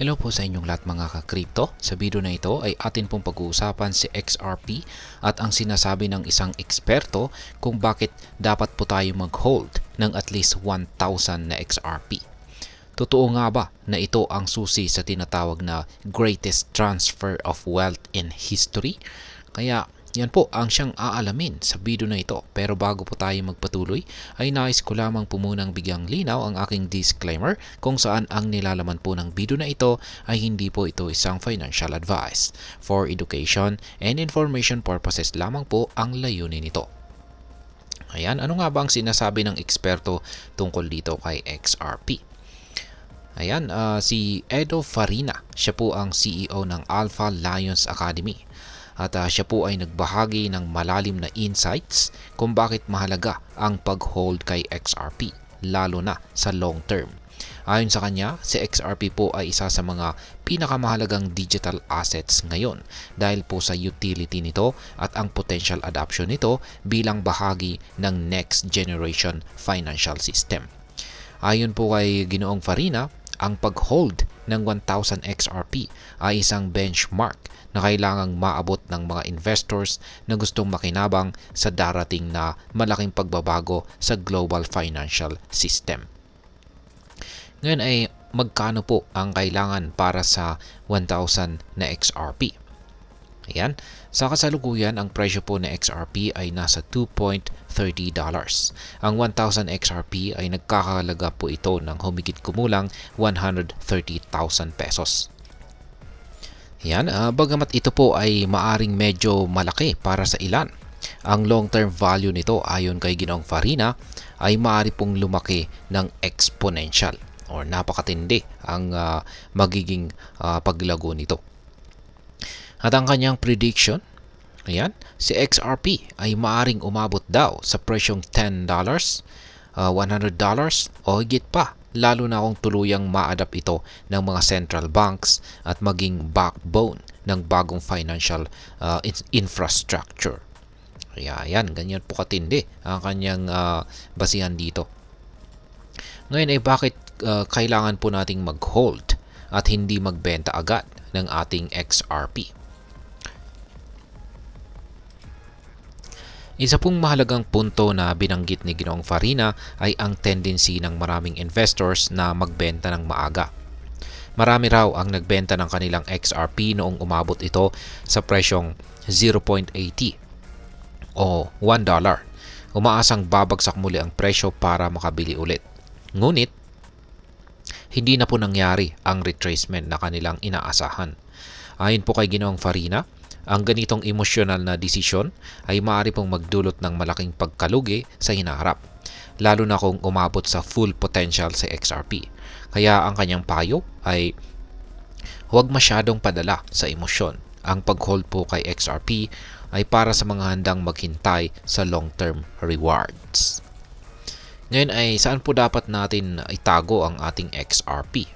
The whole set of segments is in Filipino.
Hello po sa inyong lahat mga ka-crypto. Sa video na ito ay atin pong pag-uusapan si XRP at ang sinasabi ng isang eksperto kung bakit dapat po tayo mag-hold ng at least 1,000 na XRP. Totoo nga ba na ito ang susi sa tinatawag na greatest transfer of wealth in history? Kaya yan po ang siyang aalamin sa video na ito. Pero bago po tayo magpatuloy ay nais ko lamang po munang bigyang linaw ang aking disclaimer kung saan ang nilalaman po ng video na ito ay hindi po ito isang financial advice. For education and information purposes lamang po ang layunin nito. Ayan, ano nga ba ang sinasabi ng eksperto tungkol dito kay XRP? Ayan, si Edo Farina, siya po ang CEO ng Alpha Lions Academy. At siya po ay nagbahagi ng malalim na insights kung bakit mahalaga ang pag-hold kay XRP, lalo na sa long term. Ayon sa kanya, si XRP po ay isa sa mga pinakamahalagang digital assets ngayon dahil po sa utility nito at ang potential adoption nito bilang bahagi ng next generation financial system. Ayon po kay Ginoong Farina, ang pag-hold ng 1,000 XRP ay isang benchmark na kailangang maabot ng mga investors na gustong makinabang sa darating na malaking pagbabago sa global financial system. Ngayon ay magkano po ang kailangan para sa 1,000 na XRP? Ayan, sa kasalukuyan ang presyo po ng XRP ay nasa $2.30. Ang 1,000 XRP ay nagkakahalaga po ito ng humigit kumulang 130,000 pesos. Yan, bagamat ito po ay maaring medyo malaki para sa ilan, ang long-term value nito ayon kay Ginoong Farina ay maaari pong lumaki ng exponential or napakatindi ang magiging paglago nito. At ang kanyang prediction, ayan, si XRP ay maaring umabot daw sa presyong $10, $100 o higit pa, lalo na kung tuluyang ma-adapt ito ng mga central banks at maging backbone ng bagong financial infrastructure. Kaya yan, ganyan po katindi ang kanyang basihan dito. Ngayon ay bakit kailangan po nating mag-hold at hindi magbenta agad ng ating XRP? Isa pong mahalagang punto na binanggit ni Ginoong Farina ay ang tendency ng maraming investors na magbenta ng maaga. Marami raw ang nagbenta ng kanilang XRP noong umabot ito sa presyong 0.80 o $1. Umaasang babagsak muli ang presyo para makabili ulit. Ngunit, hindi na po nangyari ang retracement na kanilang inaasahan. Ayon po kay Ginoong Farina, ang ganitong emosyonal na desisyon ay maaari pong magdulot ng malaking pagkalugi sa hinaharap, lalo na kung umabot sa full potential sa XRP. Kaya ang kanyang payo ay huwag masyadong padala sa emosyon. Ang pag-hold po kay XRP ay para sa mga handang maghintay sa long-term rewards. Ngayon ay saan po dapat natin itago ang ating XRP?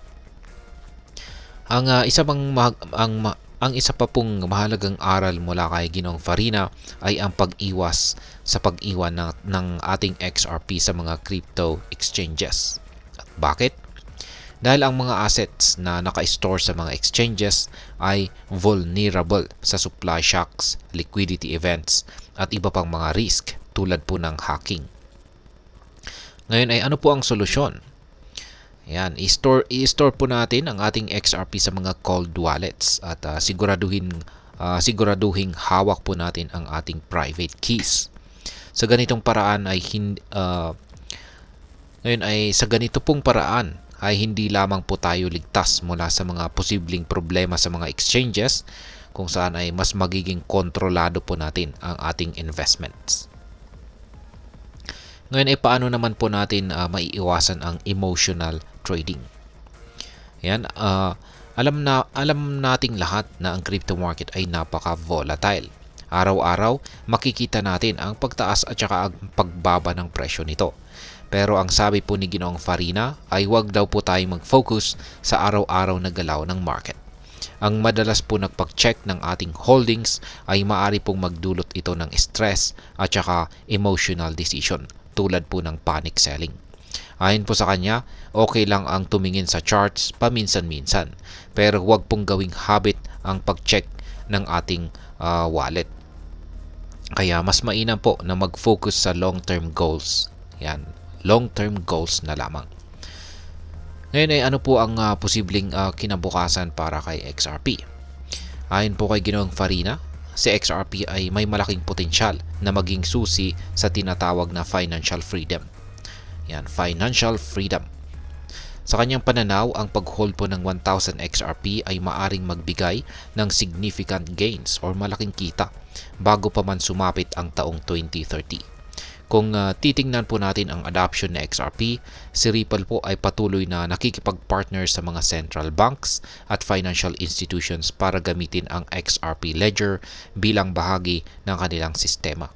Ang isa pa pong mahalagang aral mula kay Ginoong Farina ay ang pag-iwas sa pag-iwan ng ating XRP sa mga crypto exchanges. At bakit? Dahil ang mga assets na naka-store sa mga exchanges ay vulnerable sa supply shocks, liquidity events, at iba pang mga risk tulad po ng hacking. Ngayon ay ano po ang solusyon? Ayan, i-store po natin ang ating XRP sa mga cold wallets at siguraduhing hawak po natin ang ating private keys. Sa ganitong paraan ay sa ganito pong paraan ay hindi lamang po tayo ligtas mula sa mga posibleng problema sa mga exchanges kung saan ay mas magiging kontrolado po natin ang ating investments. Ngayon ay paano naman po natin maiiwasan ang emotional trading? Yan, alam nating lahat na ang crypto market ay napaka-volatile. Araw-araw makikita natin ang pagtaas at saka ang pagbaba ng presyo nito. Pero ang sabi po ni Ginoong Farina ay huwag daw po tayo mag-focus sa araw-araw na galaw ng market. Ang madalas po nagpag-check ng ating holdings ay maaari pong magdulot ito ng stress at saka emotional decision tulad po ng panic selling. Ayon po sa kanya, okay lang ang tumingin sa charts paminsan-minsan, pero huwag pong gawing habit ang pag-check ng ating wallet. Kaya mas mainam po na mag-focus sa long-term goals. Yan, long-term goals na lamang. Ngayon ay ano po ang posibleng kinabukasan para kay XRP? Ayon po kay Ginoong Farina, si XRP ay may malaking potensyal na maging susi sa tinatawag na financial freedom. Yan, financial freedom. Sa kanyang pananaw, ang pag-hold po ng 1,000 XRP ay maaring magbigay ng significant gains or malaking kita bago pa man sumapit ang taong 2030. Kung titingnan po natin ang adoption ng XRP, si Ripple po ay patuloy na nakikipag-partner sa mga central banks at financial institutions para gamitin ang XRP Ledger bilang bahagi ng kanilang sistema.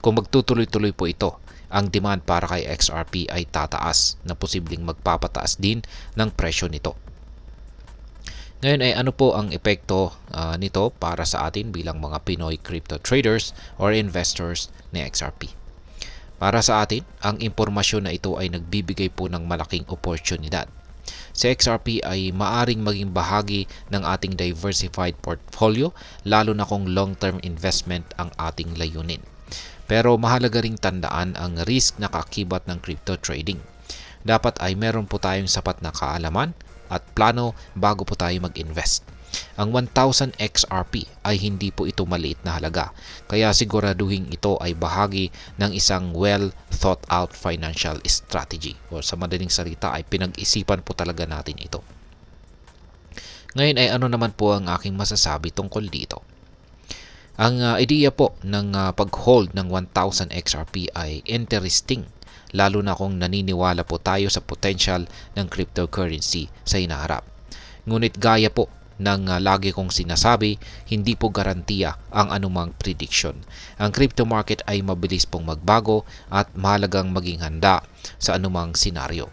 Kung magtutuloy-tuloy po ito, ang demand para kay XRP ay tataas na posibleng magpapataas din ng presyo nito. Ngayon ay ano po ang epekto nito para sa atin bilang mga Pinoy crypto traders or investors ni XRP? Para sa atin, ang impormasyon na ito ay nagbibigay po ng malaking oportunidad. Si XRP ay maaring maging bahagi ng ating diversified portfolio lalo na kung long-term investment ang ating layunin. Pero mahalaga ring tandaan ang risk na kaakibat ng crypto trading. Dapat ay meron po tayong sapat na kaalaman at plano bago po tayo mag-invest. Ang 1,000 XRP ay hindi po ito maliit na halaga, kaya siguraduhin ito ay bahagi ng isang well thought out financial strategy, o sa madaling salita ay pinag-isipan po talaga natin ito. Ngayon ay ano naman po ang aking masasabi tungkol dito? Ang ideya po ng pag-hold ng 1,000 XRP ay interesting, lalo na kung naniniwala po tayo sa potential ng cryptocurrency sa hinaharap. Ngunit gaya po ng lagi kong sinasabi, hindi po garantiya ang anumang prediction. Ang crypto market ay mabilis pong magbago at mahalagang maging handa sa anumang senaryo.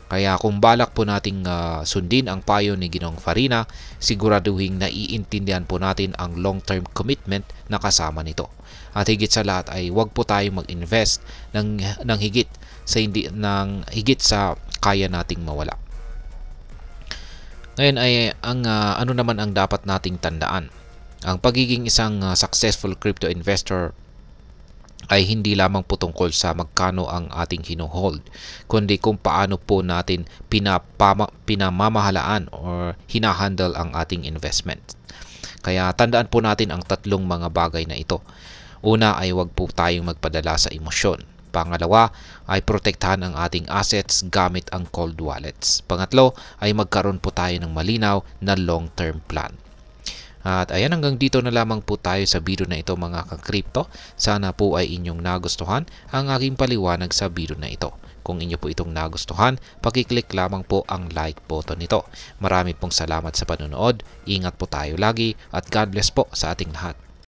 Kaya kung balak po nating sundin ang payo ni Ginoong Farina, siguraduhin na iintindihan po natin ang long-term commitment na kasama nito. At higit sa lahat ay huwag po tayong mag-invest ng higit sa kaya nating mawala. Ngayon ay ano naman ang dapat nating tandaan? Ang pagiging isang successful crypto investor ay hindi lamang po tungkol sa magkano ang ating hino-hold, kundi kung paano po natin pinamamahalaan or hinahandle ang ating investment. Kaya tandaan po natin ang tatlong mga bagay na ito. Una ay huwag po tayong magpadala sa emosyon. Pangalawa ay protektahan ang ating assets gamit ang cold wallets. Pangatlo ay magkaroon po tayo ng malinaw na long-term plan. At ayan, hanggang dito na lamang po tayo sa video na ito mga ka-crypto. Sana po ay inyong nagustuhan ang aking paliwanag sa video na ito. Kung inyo po itong nagustuhan, pakiclick lamang po ang like button nito. Marami pong salamat sa panonood. Ingat po tayo lagi at God bless po sa ating lahat.